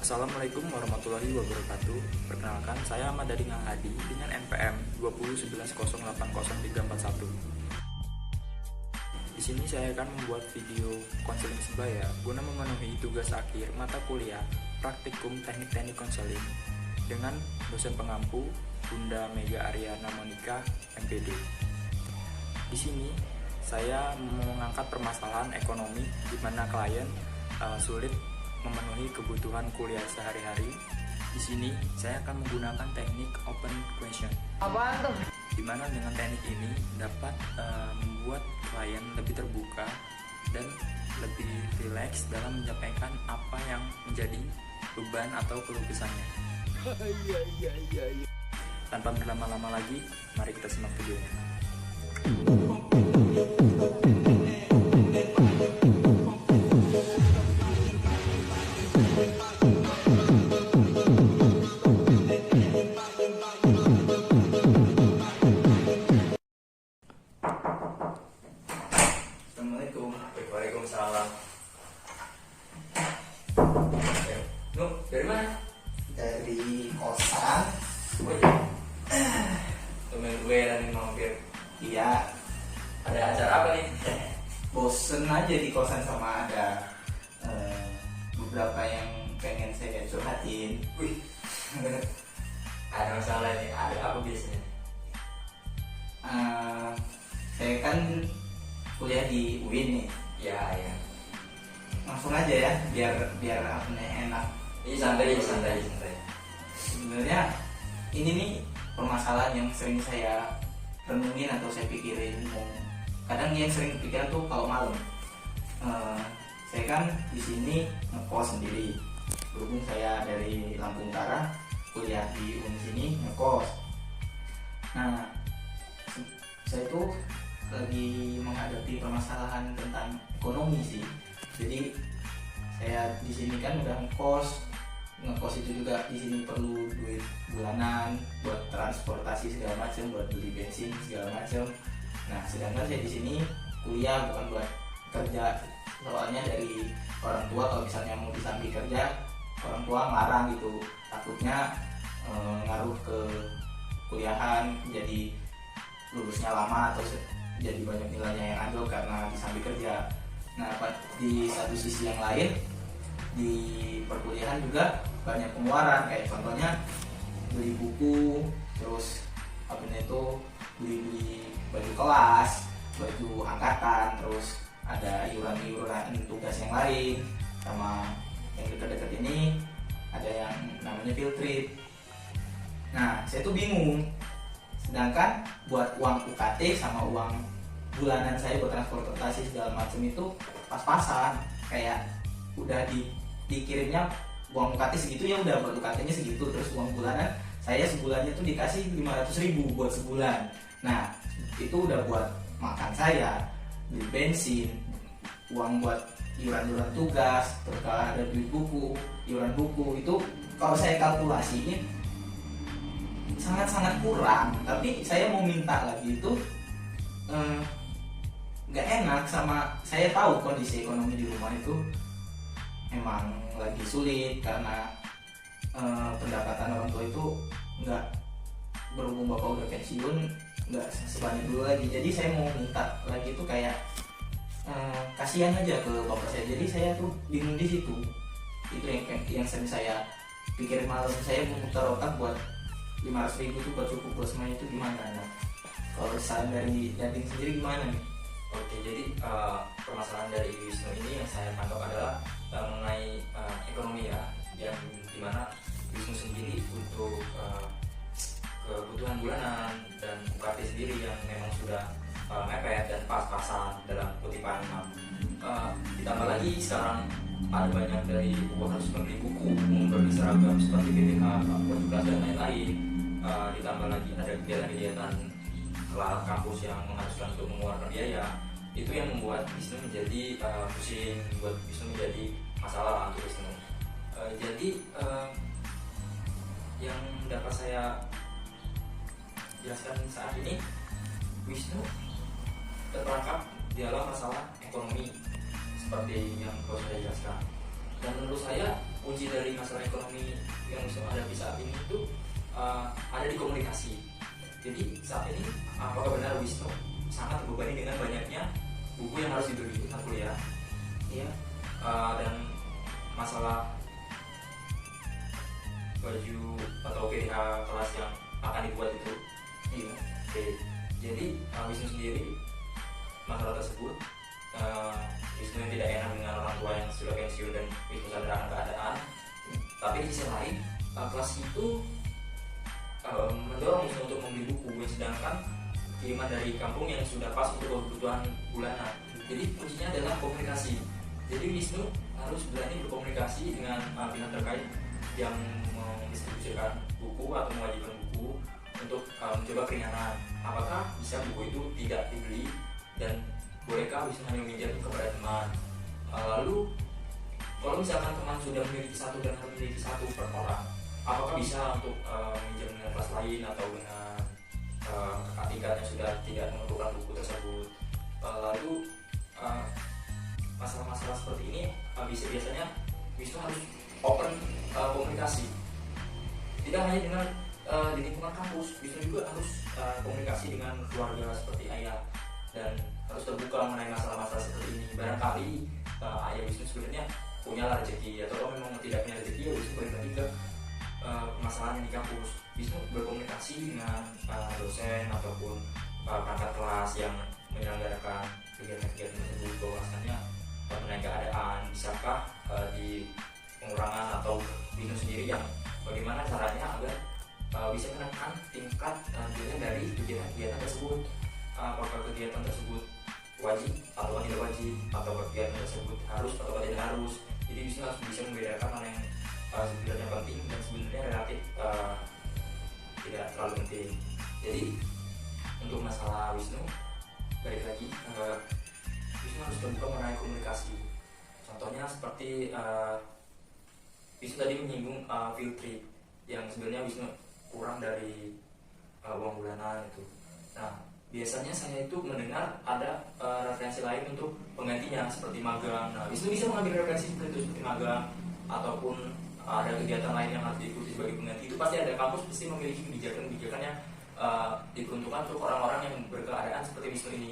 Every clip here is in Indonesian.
Assalamualaikum warahmatullahi wabarakatuh. Perkenalkan, saya Ahmad Dadi Hadi dengan NPM 2011080341. Di sini saya akan membuat video konseling sebaya guna memenuhi tugas akhir mata kuliah Praktikum Teknik-Teknik Konseling dengan dosen pengampu Bunda Mega Ariana Monika, MPD. Di sini saya mengangkat permasalahan ekonomi di mana klien sulit memenuhi kebutuhan kuliah sehari-hari. Di sini saya akan menggunakan teknik open question. Apaan tuh? Di mana dengan teknik ini dapat membuat klien lebih terbuka dan lebih rileks dalam menyampaikan apa yang menjadi beban atau keluh kesahnya. Tanpa berlama-lama lagi, mari kita simak videonya. Assalamualaikum. Waalaikumsalam. Nuh, dari mana? Dari kosan. Oh iya. Temen gue yang mampir. Iya, Ada acara apa nih? bosen aja di kosan sama ada beberapa yang pengen saya curhatin. Wih, ada masalah nih. Ada apa biasanya? Saya kan kuliah di UIN nih. Ya. Langsung aja ya, biar apanya enak. Ini santai. Sebenarnya ini nih permasalahan yang sering saya renungin atau saya pikirin. Kadang yang sering kepikiran tuh kalau malam. Saya kan di sini ngekos sendiri. Berhubung saya dari Lampung Utara, kuliah di UIN sini ngekos. Nah, saya tuh lagi menghadapi permasalahan tentang ekonomi sih. Jadi saya di sini kan udah ngekos itu juga di sini perlu duit bulanan buat transportasi segala macam, buat beli bensin segala macam. Nah, sedangkan saya di sini kuliah bukan buat kerja. Soalnya dari orang tua kalau misalnya mau disambi kerja, orang tua ngelarang gitu. Takutnya ngaruh ke kuliahan, jadi lulusnya lama atau jadi banyak nilainya yang anjlok karena disambi kerja. Nah, di satu sisi yang lain, di perkuliahan juga banyak pengeluaran, kayak contohnya beli buku, terus beli baju kelas, baju angkatan, terus ada iuran tugas yang lain, sama yang dekat-dekat ini ada yang namanya field trip. Nah, saya tuh bingung. Sedangkan buat uang UKT sama uang bulanan saya buat transportasi segala macam itu pas-pasan, kayak udah dikirimnya uang UKT segitu, ya udah buat UKT-nya segitu, terus uang bulanan saya sebulannya tuh dikasih 500.000 buat sebulan. Nah, itu udah buat makan saya, beli bensin, uang buat iuran tugas, terus kalau ada duit buku, iuran buku, itu kalau saya kalkulasiin sangat-sangat kurang. Tapi saya mau minta lagi itu nggak enak. Sama saya tahu kondisi ekonomi di rumah itu emang lagi sulit karena pendapatan orang tua itu nggak, berhubung bapak udah pensiun, nggak sebanyak dulu lagi. Jadi saya mau minta lagi itu kayak kasihan aja ke bapak saya. Jadi saya tuh bingung di situ. Itu yang sering saya pikirin malam. Saya memutar otak buat 500.000 itu buat cukup buat semuanya itu gimana? Nah, kalau saran dari Dading sendiri gimana nih? Oke, jadi permasalahan dari Wisnu ini yang saya tangkap adalah mengenai ekonomi ya, yang dimana Wisnu sendiri untuk kebutuhan bulanan dan UKT sendiri yang memang sudah mepet dan pas-pasan dalam kutipan. Ditambah lagi sekarang ada banyak dari harus membeli buku, membeli seragam seperti BPH, tugas dan lain-lain. Ditambah lagi ada kegiatan-kegiatan kelas kampus yang mengharuskan untuk mengeluarkan biaya. Itu yang membuat Wisnu menjadi pusing, membuat Wisnu menjadi masalah untuk Wisnu. Jadi yang dapat saya jelaskan saat ini, Wisnu terperangkap dalam masalah ekonomi seperti yang saya jelaskan. Dan menurut saya kunci dari masalah ekonomi yang Wisnu hadapi saat ini itu ada di komunikasi. Jadi saat ini apakah benar Wisnu sangat terbebani dengan banyaknya buku yang harus dibeli saat kuliah? Iya. Dan masalah baju atau PDH kelas yang akan dibuat itu. Iya. Oke. Jadi Wisnu sendiri masalah tersebut, Wisnu yang tidak enak dengan orang tua yang sudah pensiun dan Wisnu sadar akan keadaan. Tapi di sisi lain kelas itu mendorong Wisnu untuk membeli buku, sedangkan kiriman dari kampung yang sudah pas untuk kebutuhan bulanan. Jadi kuncinya adalah komunikasi. Jadi Wisnu harus berani berkomunikasi dengan pihak terkait yang mendistribusikan buku atau mewajibkan buku untuk mencoba keringanan. Apakah bisa buku itu tidak dibeli dan bolehkah Wisnu hanya meminjam kepada teman? Lalu kalau misalkan teman sudah memiliki satu dan harus memiliki satu per orang, apakah bisa untuk meminjam dengan kelas lain atau dengan kakak tingkat yang sudah tidak membutuhkan buku tersebut? Lalu masalah-masalah seperti ini biasanya Wisnu harus open komunikasi. Tidak hanya dengan di lingkungan kampus, Wisnu juga harus komunikasi dengan keluarga seperti ayah, dan harus terbuka mengenai masalah-masalah seperti ini. Barangkali ayah Wisnu sebenarnya punya rezeki, atau kalau memang tidak punya rezeki, ya Wisnu berbagi ke masalahnya di kampus. Wisnu berkomunikasi dengan dosen ataupun perangkat kelas yang menyelenggarakan kegiatan-kegiatan tersebut, bahwasannya mengenai keadaan, bisakah di pengurangan atau Wisnu sendiri yang bagaimana caranya agar bisa menekan tingkat nilai dari kegiatan-kegiatan tersebut. Apakah kegiatan tersebut wajib atau tidak wajib, atau kegiatan tersebut harus atau tidak harus. Jadi Wisnu harus bisa membedakan mana yang sebenarnya penting dan sebenarnya relatif tidak terlalu penting. Jadi untuk masalah Wisnu, balik lagi, Wisnu harus terbuka mengenai komunikasi. Contohnya seperti Wisnu tadi menyinggung field trip yang sebenarnya Wisnu kurang dari uang bulanan itu. Nah, biasanya saya itu mendengar ada referensi lain untuk penggantinya seperti magang. Nah, Wisnu bisa mengambil referensi seperti itu, seperti magang ataupun ada kegiatan lain yang harus diikuti sebagai pengganti. Itu pasti ada kampus pasti memiliki kebijakan-kebijakan yang diperuntukkan untuk orang-orang yang berkeadaan seperti Wisnu ini.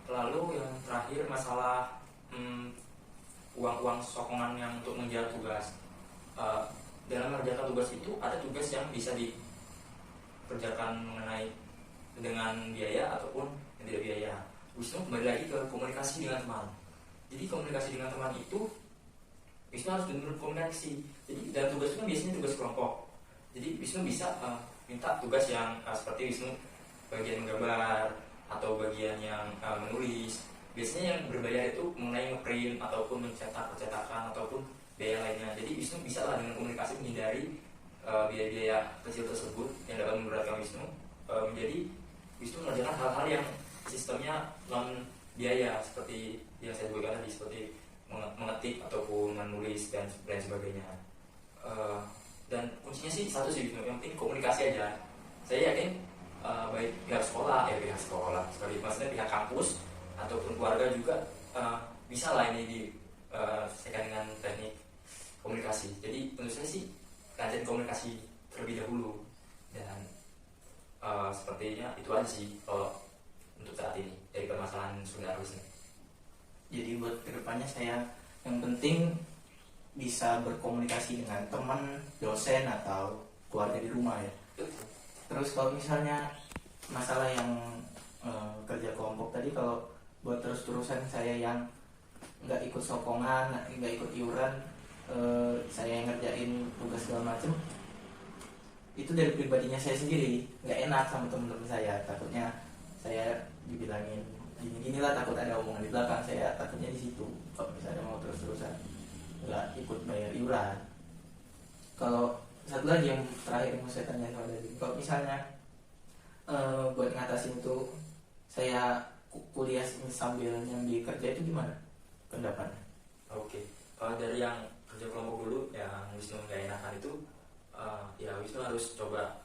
Lalu yang terakhir masalah uang-uang sokongan yang untuk mengejar tugas. Dalam mengerjakan tugas itu ada tugas yang bisa dikerjakan mengenai dengan biaya ataupun yang tidak biaya. Wisnu kembali lagi ke komunikasi dengan teman. Jadi komunikasi dengan teman itu Wisnu harus benar-benar komunikasi. Jadi dalam tugas itu kan biasanya tugas kelompok. Jadi Wisnu bisa minta tugas yang seperti Wisnu bagian menggambar atau bagian yang menulis. Biasanya yang berbayar itu mengenai ngeprint ataupun mencetak percetakan ataupun biaya lainnya. Jadi Wisnu bisa lah dengan komunikasi menghindari biaya-biaya kecil tersebut yang dapat memberatkan Wisnu, menjadi Wisnu mengerjakan hal-hal yang sistemnya non biaya seperti yang saya sebutkan tadi, seperti mengetik ataupun menulis dan lain sebagainya. Dan kuncinya sih satu sih Wisnu, yang penting komunikasi aja. Saya yakin baik pihak sekolah seperti maksudnya pihak kampus ataupun keluarga juga bisa lah ini diselesaikan dengan teknik komunikasi. Jadi menurut saya sih kajian komunikasi terlebih dahulu, dan sepertinya itu aja sih kalau untuk saat ini dari permasalahan sebenarnya Wisnu. Jadi buat kedepannya saya yang penting bisa berkomunikasi dengan teman, dosen atau keluarga di rumah ya. Terus kalau misalnya masalah yang kerja kelompok tadi, kalau buat terus-terusan saya yang nggak ikut sokongan, nggak ikut iuran, saya yang ngerjain tugas segala macem, itu dari pribadinya saya sendiri nggak enak sama teman-teman saya. Takutnya saya dibilangin gini-gini lah, takut ada omongan di belakang saya, takutnya di situ kalau misalnya mau terus-terusan nggak ikut bayar iuran. Kalau satu lagi yang terakhir mau saya tanya sama Dadi, kalau misalnya buat ngatasin itu saya kuliah sambil nyambi kerja itu gimana pendapatnya? Oke, dari yang kerja kelompok dulu yang Wisnu nggak enakan itu, ya Wisnu harus coba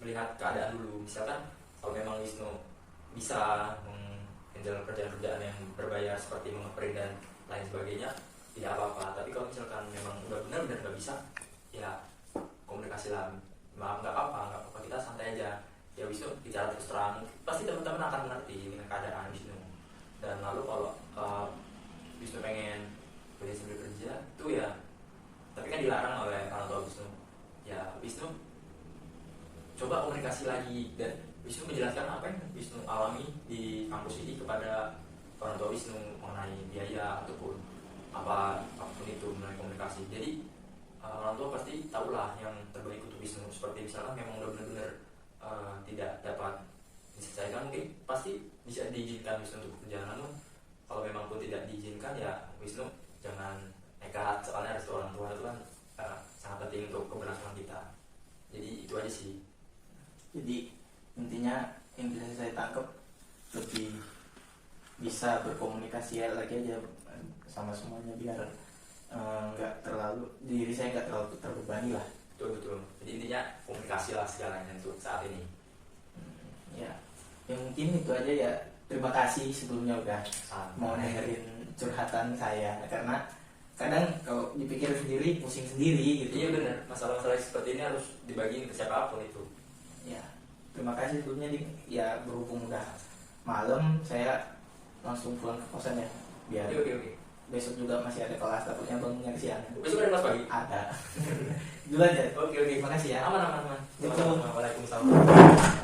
melihat keadaan dulu. Misalkan kalau memang Wisnu bisa menjalankan kerjaan-kerjaan yang berbayar seperti mengeprint dan lain sebagainya, tidak apa-apa. Tapi kalau misalkan memang udah benar-benar nggak bisa, ya komunikasi lah. Maaf, nggak apa-apa, kita santai aja. Ya Wisnu bicara terus terang, pasti teman-teman akan mengerti dengan keadaan Wisnu. Dan lalu kalau Wisnu pengen kuliah sambil kerja, itu ya, tapi kan dilarang oleh orang tua Wisnu. Ya Wisnu coba komunikasi lagi dan Wisnu menjelaskan apa yang Wisnu alami di kampus ini kepada orang tua Wisnu mengenai biaya ataupun apapun itu mengenai komunikasi. Jadi orang tua pasti tahulah yang terbaik untuk Wisnu. Seperti misalkan memang udah benar-benar tidak dapat diselesaikan, mungkin pasti bisa diizinkan Wisnu untuk perjalanan. Kalau memang pun tidak diizinkan, ya Wisnu jangan nekat, soalnya restu orang tua itu kan sangat penting untuk keberlangsungan kita. Jadi itu aja sih. Jadi intinya yang bisa saya tangkap, lebih bisa berkomunikasi lagi aja sama semuanya, biar nggak terlalu, diri saya nggak terlalu terbebani lah. Betul. Jadi intinya komunikasi lah segalanya untuk saat ini. Ya mungkin itu aja ya. Terima kasih sebelumnya udah mau dengerin curhatan saya, karena kadang kalau dipikir sendiri pusing sendiri gitu. Iya benar, masalah-masalah seperti ini harus dibagiin ke siapapun itu. Ya, terima kasih sebelumnya. Ya berhubung udah malam, saya langsung pulang ke kosan ya, biar Oke. besok juga masih ada kelas, takutnya bangunnya kesiangan. Besok ada kelas pagi? Ada. Dulu aja. Oke. Terima kasih ya. Aman. Waalaikumsalam. Waalaikumsalam.